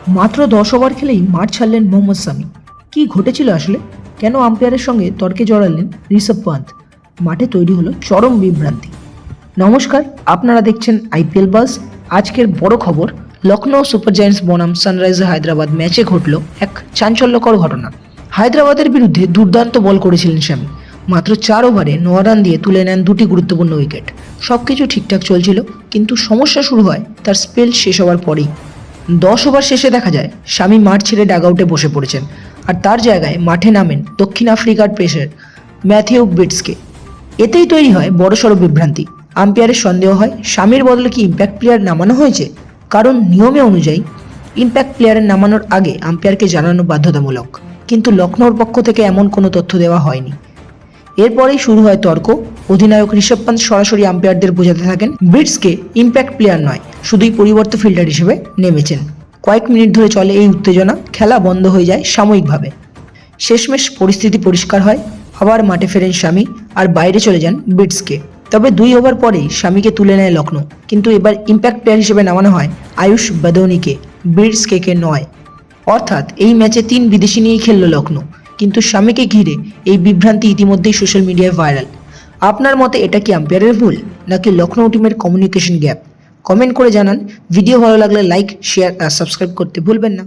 মাত্র 10 ওভার খেলেই মাঠ ছাড়লেন মোহাম্মদ সামি। কি ঘটেছিল আসলে? কেন আম্পায়ারের সঙ্গে তর্কে জড়ালেন ঋষভ পান্ত? মাঠে তৈরি হলো চরম বিভ্রান্তি। নমস্কার, আপনারা দেখছেন আইপিএল বাজ। আজকের বড় খবর, লখনৌ সুপার জায়ান্টস বনাম সানরাইজার্স হায়দ্রাবাদ ম্যাচে ঘটল এক চাঞ্চল্যকর ঘটনা। হায়দ্রাবাদের বিরুদ্ধে দুর্দান্ত বল করেছিলেন শামি। মাত্র 4 ওভারে 9 রান দিয়ে তুলে নেন 2টি গুরুত্বপূর্ণ উইকেট। সবকিছু ঠিকঠাক চলছিল, কিন্তু সমস্যা শুরু হয় তার স্পেল শেষ হওয়ার পরেই। 10 ওভার শেষে দেখা যায় শামি মাঠ ছেড়ে ডাগআউটে বসে পড়েছেন, আর তার জায়গায় মাঠে নামেন দক্ষিণ আফ্রিকার পেসার ম্যাথিউ বিটসকে। এতেই তৈরি হয় বড়সড় বিভ্রান্তি। আম্পায়ারের সন্দেহ হয় শামির বদলে কি ইম্প্যাক্ট প্লেয়ার নামানো হয়েছে, কারণ নিয়মে অনুযায়ী ইম্প্যাক্ট প্লেয়ারের নামানোর আগে আম্পায়ারকে জানানো বাধ্যতামূলক, কিন্তু লখনৌর পক্ষ থেকে এমন কোনো তথ্য দেওয়া হয়নি। এরপরেই শুরু হয় তর্ক। অধিনায়ক ঋষভ পান্ত সরাসরি আম্পায়ারদের বোঝাতে থাকেন বিটসকে ইম্প্যাক্ট প্লেয়ার নয়, শুধুই পরিবর্তিত ফিল্ডার হিসেবে নেমেছেন। কয়েক মিনিট ধরে চলে এই উত্তেজনা, খেলা বন্ধ হয়ে যায় সাময়িকভাবে। শেষমেশ পরিস্থিতি পরিষ্কার হয়, আবার মাঠে ফেরেন শামি আর বাইরে চলে যান বিটসকে। তবে 2 ওভার পরেই শামিকে তুলে নেয় লখনৌ, কিন্তু এবার ইম্প্যাক্ট প্লেয়ার হিসেবে নামানো হয় আয়ুষ বাদৌনিকে, বিটসকে নয়। অর্থাৎ এই ম্যাচে 3 বিদেশি নিয়েই খেলল লখনৌ, কিন্তু শামিকে ঘিরে এই বিভ্রান্তি ইতিমধ্যেই সোশ্যাল মিডিয়ায় ভাইরাল। আপনার মতে এটা কি আম্পায়ারের ভুল, নাকি লখনৌ টিমের কমিউনিকেশন গ্যাপ? কমেন্ট করে জানান। ভিডিও ভালো লাগলে লাইক, শেয়ার আর সাবস্ক্রাইব করতে ভুলবেন না।